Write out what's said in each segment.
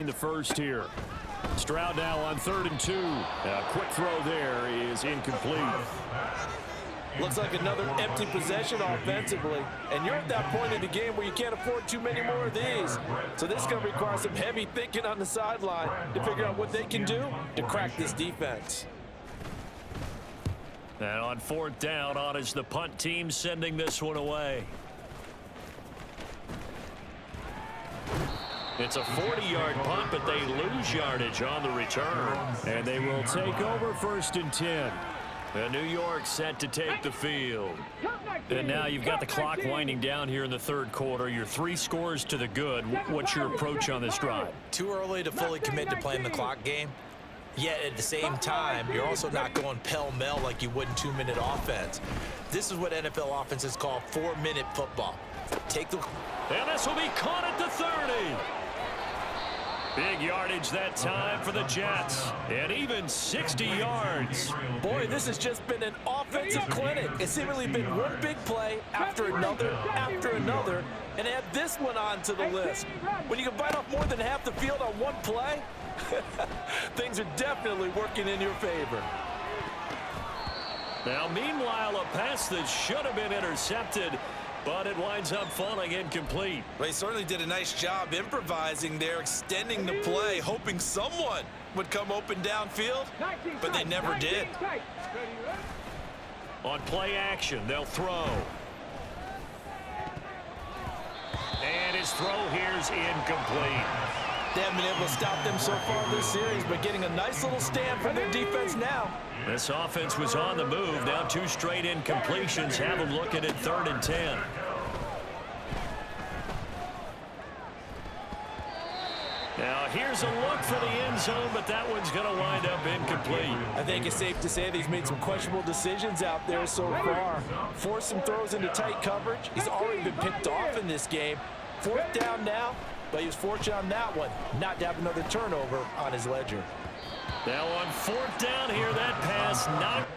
The first here. Stroud now on 3rd and 2. A quick throw there is incomplete. Looks like another empty possession offensively. And you're at that point in the game where you can't afford too many more of these. So this is going to require some heavy thinking on the sideline to figure out what they can do to crack this defense. And on 4th down, on is the punt team sending this one away. It's a 40-yard punt, but they lose yardage on the return. And they will take over 1st and 10. And New York set to take the field. And now you've got the clock winding down here in the 3rd quarter. You're 3 scores to the good. What's your approach on this drive? Too early to fully commit to playing the clock game. Yet at the same time, you're also not going pell-mell like you would in 2-minute offense. This is what NFL offenses call 4-minute football. Take the... And this will be caught at the 30. Big yardage that time for the Jets. And even 60 yards. Boy, this has just been an offensive clinic. It's seemingly been one big play after another, and add this one onto the list. When you can bite off more than half the field on one play, things are definitely working in your favor. Now, meanwhile, a pass that should have been intercepted, but it winds up falling incomplete. Well, he certainly did a nice job improvising there, extending the play, hoping someone would come open downfield, but they never did. On play action, they'll throw. And his throw here's incomplete. They haven't been able to stop them so far this series, but getting a nice little stand from their defense now. This offense was on the move. Now 2 straight incompletions have them looking at 3rd and 10. Now here's a look for the end zone, but that one's going to wind up incomplete. I think it's safe to say that he's made some questionable decisions out there so far. Forced some throws into tight coverage. He's already been picked off in this game. 4th down now, but he was fortunate on that one not to have another turnover on his ledger. Now on 4th down here, that pass not.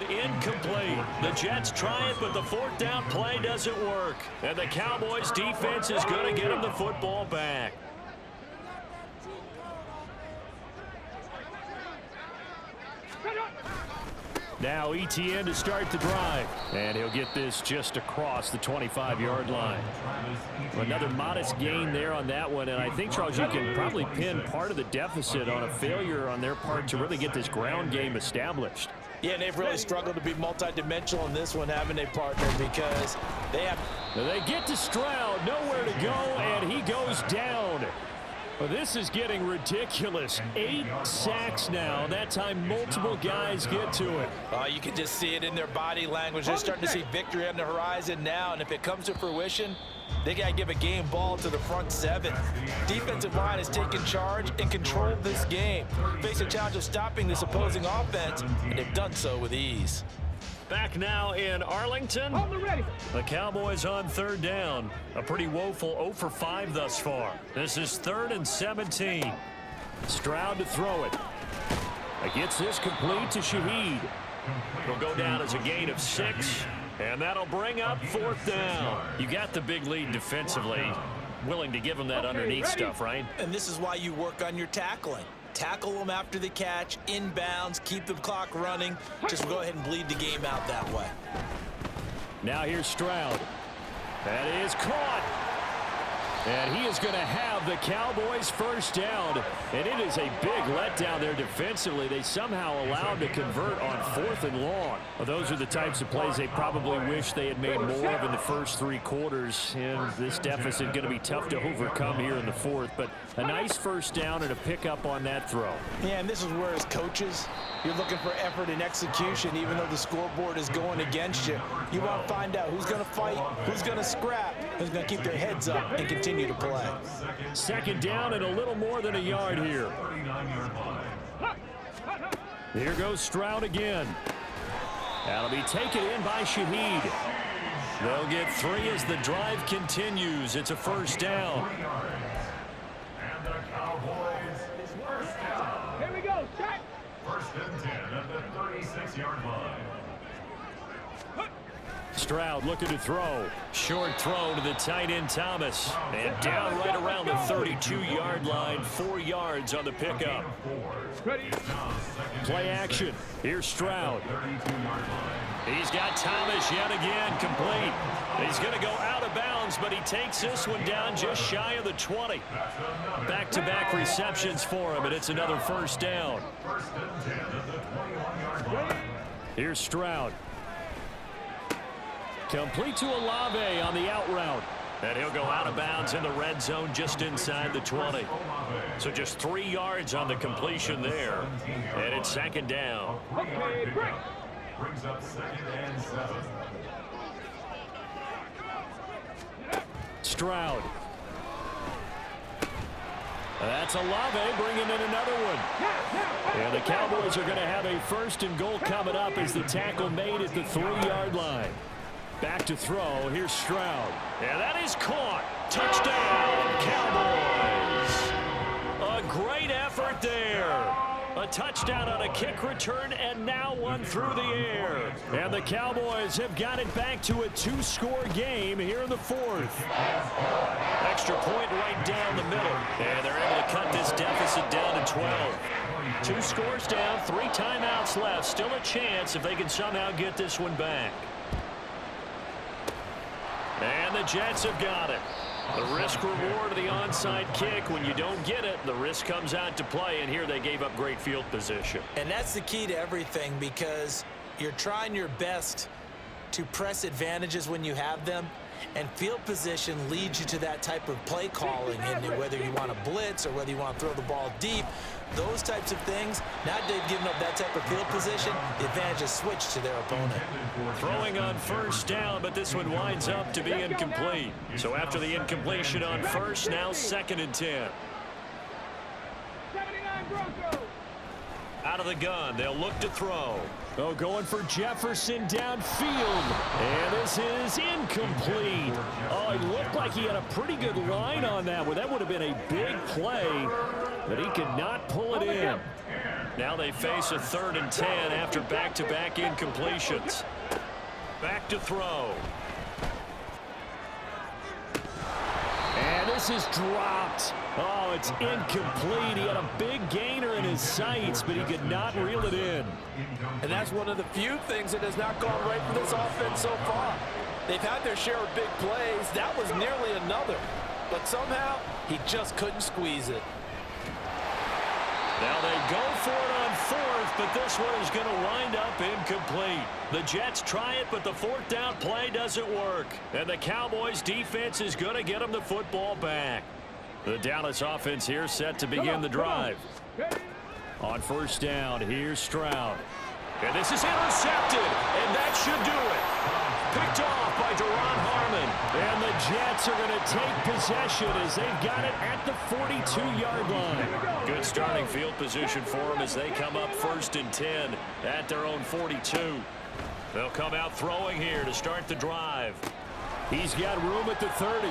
Incomplete. The Jets try it, but the 4th down play doesn't work. And the Cowboys defense is going to get them the football back. Now ETN to start the drive. And he'll get this just across the 25-yard line. Another modest gain there on that one. And I think, Charles, you can probably pin part of the deficit on a failure on their part to really get this ground game established. Yeah, they've really struggled to be multidimensional in this one, haven't they, partner? Because they get to Stroud, nowhere to go, and he goes down. Well, this is getting ridiculous. 8 sacks now. That time, multiple guys get to it. You can just see it in their body language. They're starting to see victory on the horizon now, and if it comes to fruition, they got to give a game ball to the front 7. Defensive line has taken charge and controlled this game. Face a challenge of stopping this opposing offense, and they've done so with ease. Back now in Arlington. The Cowboys on 3rd down. A pretty woeful 0 for 5 thus far. This is 3rd and 17. Stroud to throw it. Gets this complete to Shaheed. It'll go down as a gain of 6. And that'll bring up 4th down. You got the big lead defensively. Willing to give them that underneath stuff, right? And this is why you work on your tackling. Tackle them after the catch, inbounds, keep the clock running. Just go ahead and bleed the game out that way. Now here's Stroud. That is caught. And he is going to have the Cowboys 1st down. And it is a big letdown there defensively. They somehow allowed to convert on 4th and long. Well, those are the types of plays they probably wish they had made more of in the first 3 quarters. And this deficit going to be tough to overcome here in the 4th. But a nice 1st down and a pickup on that throw. Yeah, and this is where as coaches, you're looking for effort and execution even though the scoreboard is going against you. You want to find out who's going to fight, who's going to scrap, who's going to keep their heads up and continue to play. 2nd down and a little more than a yard here. Here goes Stroud again. That'll be taken in by Shaheed. They'll get 3 as the drive continues. It's a first down. And the Cowboys first down. Here we go, check. First and 10 at the 36-yard line. Stroud looking to throw. Short throw to the tight end Thomas. And down right around the 32-yard line. 4 yards on the pickup. Ready. Play action. Here's Stroud. He's got Thomas yet again complete. He's going to go out of bounds, but he takes this one down just shy of the 20. Back-to-back receptions for him, and it's another first down. First and 10 at the 21-yard line. Here's Stroud. Complete to Olave on the out route. And he'll go out of bounds in the red zone just inside the 20. So just 3 yards on the completion there. And it's second down. Brings up second and 7. Stroud. That's Olave bringing in another one. And the Cowboys are going to have a first and goal coming up as the tackle made at the 3-yard line. Back to throw. Here's Stroud. And that is caught. Touchdown, Cowboys. A great effort there. A touchdown on a kick return, and now one through the air. And the Cowboys have got it back to a 2-score game here in the 4th. Extra point right down the middle. And they're able to cut this deficit down to 12. 2 scores down, 3 timeouts left. Still a chance if they can somehow get this one back. And the Jets have got it. The risk reward of the onside kick. When you don't get it, the risk comes out to play, and here they gave up great field position. And that's the key to everything, because you're trying your best to press advantages when you have them, and field position leads you to that type of play calling, and whether you want to blitz or whether you want to throw the ball deep, those types of things. Now they've given up that type of field position, the advantage is switched to their opponent. Throwing on first down, but this one winds up to be incomplete. So after the incompletion on first, now 2nd and 10. 79 Broncos. Out of the gun, they'll look to throw. Oh, going for Jefferson downfield. And this is incomplete. Oh, it looked like he had a pretty good line on that one. That would have been a big play, but he could not pull it in. Now they face a 3rd and 10 after back-to-back incompletions. Back to throw. And this is dropped. Oh, it's incomplete. He had a big gainer in his sights, but he could not reel it in. And that's one of the few things that has not gone right for this offense so far. They've had their share of big plays. That was nearly another. But somehow, he just couldn't squeeze it. Now they go for it on 4th, but this one is going to wind up incomplete. The Jets try it, but the 4th down play doesn't work. And the Cowboys defense is going to get them the football back. The Dallas offense here set to begin the drive. On first down, here's Stroud. And this is intercepted, and that should do it. Picked off by Duron Harmon. And the Jets are going to take possession as they've got it at the 42-yard line. Good starting field position for them as they come up 1st and 10 at their own 42. They'll come out throwing here to start the drive. He's got room at the 30.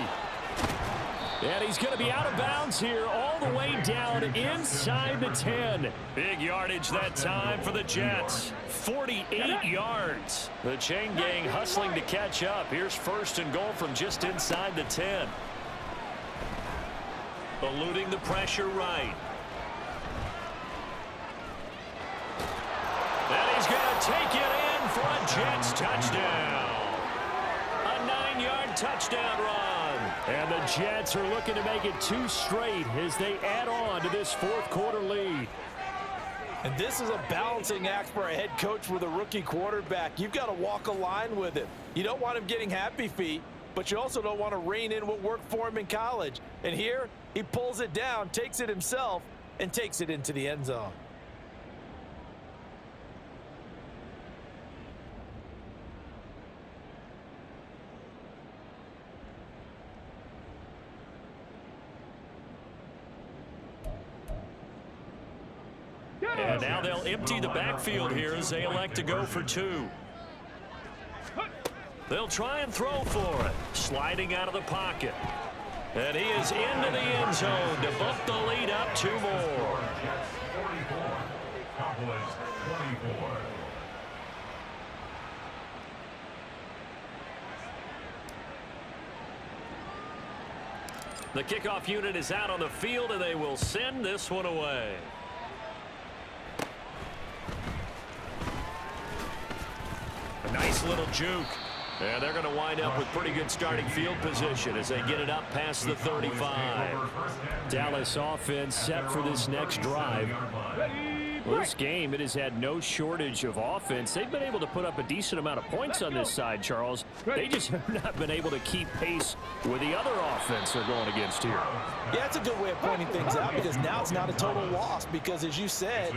And he's going to be out of bounds here all the way down inside the 10. Big yardage that time for the Jets. 48 yards. The chain gang hustling to catch up. Here's 1st and goal from just inside the 10. Eluding the pressure right. And he's going to take it in for a Jets touchdown. A 9-yard touchdown run. And the Jets are looking to make it 2 straight as they add on to this 4th quarter lead. And this is a balancing act for a head coach with a rookie quarterback. You've got to walk a line with it. You don't want him getting happy feet, but you also don't want to rein in what worked for him in college. And here, he pulls it down, takes it himself, and takes it into the end zone. And now they'll empty the backfield here as they elect to go for 2. They'll try and throw for it. Sliding out of the pocket. And he is into the end zone to bump the lead up 2 more. Jets 44, Cowboys 24. The kickoff unit is out on the field, and they will send this one away. A nice little juke. And they're going to wind up with pretty good starting field position as they get it up past the 35. Dallas offense set for this next drive. Well, this game, it has had no shortage of offense. They've been able to put up a decent amount of points on this side, Charles. They just have not been able to keep pace with the other offense they're going against here. Yeah, that's a good way of pointing things out because now it's not a total loss because, as you said,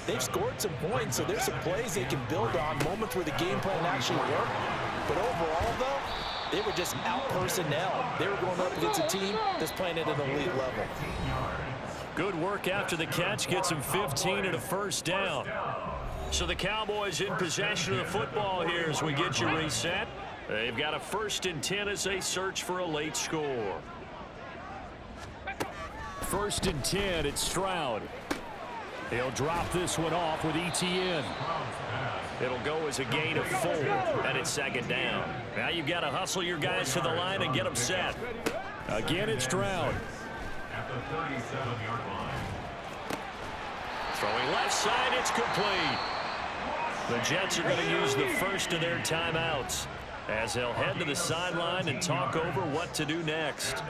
they've scored some points, so there's some plays they can build on, moments where the game plan actually worked. But overall, though, they were just out-personnel. They were going up against a team that's playing at an elite level. Good work after the catch. Gets him 15 and a first down. So the Cowboys in possession of the football here as we get you reset. They've got a 1st and 10 as they search for a late score. 1st and 10, it's Stroud. He'll drop this one off with ETN. It'll go as a gain of 4, and it's 2nd down. Now you've got to hustle your guys to the line and get them set. Again, it's Stroud. At the 37-yard line. Throwing left side, it's complete. The Jets are going to use the first of their timeouts as they'll head to the sideline and talk over what to do next.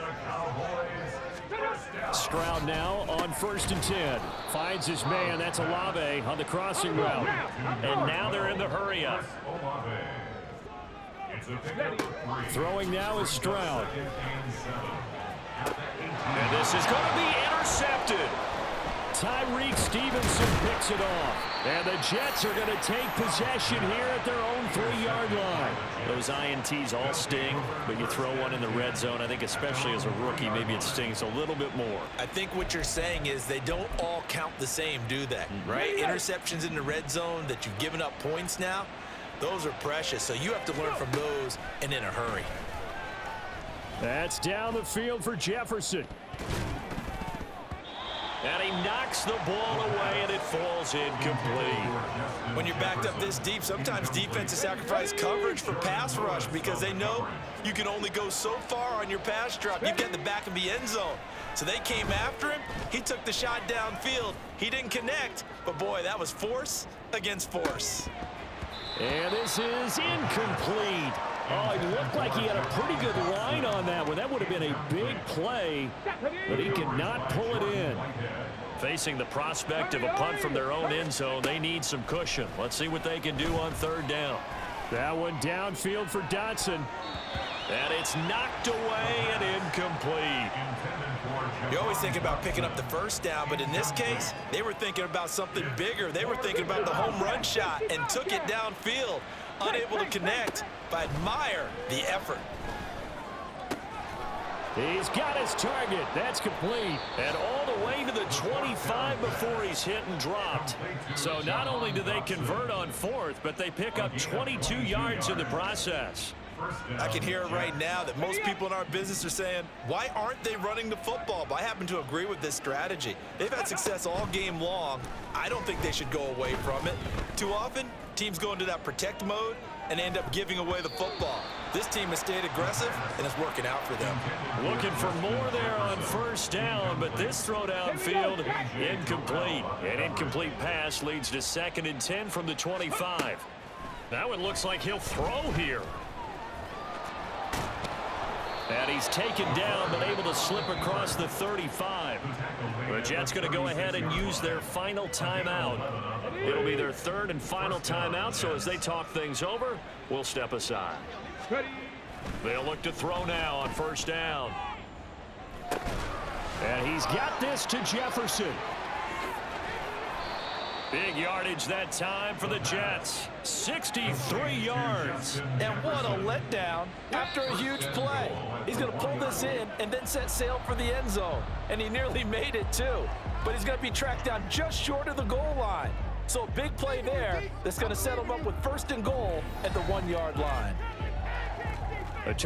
Stroud now on 1st and 10. Finds his man. That's Olave on the crossing route. And now they're in the hurry-up. Throwing now is Stroud. And this is going to be intercepted. Tyreek Stevenson picks it off. And the Jets are going to take possession here at their own 3-yard line. Those INTs all sting, but you throw one in the red zone, I think especially as a rookie, maybe it stings a little bit more. I think what you're saying is they don't all count the same, do they? Right? Interceptions in the red zone that you've given up points now, those are precious. So you have to learn from those and in a hurry. That's down the field for Jefferson. And he knocks the ball away, and it falls incomplete. When you're backed up this deep, sometimes defenses sacrifice coverage for pass rush because they know you can only go so far on your pass drop. You get in the back of the end zone. So they came after him. He took the shot downfield. He didn't connect, but boy, that was force against force. And this is incomplete. Oh, it looked like he had a pretty good line on that one. That would have been a big play, but he could not pull it in. Facing the prospect of a punt from their own end zone, they need some cushion. Let's see what they can do on 3rd down. That one downfield for Dotson. And it's knocked away and incomplete. You always think about picking up the first down, but in this case, they were thinking about something bigger. They were thinking about the home run shot and took it downfield. Unable to connect, but I admire the effort. He's got his target. That's complete. And all the way to the 25 before he's hit and dropped. So not only do they convert on 4th, but they pick up 22 yards in the process. I can hear it right now that most people in our business are saying, why aren't they running the football? But I happen to agree with this strategy. They've had success all game long. I don't think they should go away from it. Too often, teams go into that protect mode and end up giving away the football. This team has stayed aggressive, and it's working out for them. Looking for more there on 1st down, but this throw downfield, incomplete. An incomplete pass leads to 2nd and 10 from the 25. Now it looks like he'll throw here. And he's taken down, but able to slip across the 35. The Jets going to go ahead and use their final timeout. It'll be their 3rd and final timeout, so as they talk things over, we'll step aside. They'll look to throw now on 1st down. And he's got this to Jefferson. Big yardage that time for the Jets. 63 yards. And what a letdown after a huge play. He's going to pull this in and then set sail for the end zone. And he nearly made it too. But he's going to be tracked down just short of the goal line. So a big play there that's going to set him up with 1st and goal at the 1-yard line. Charles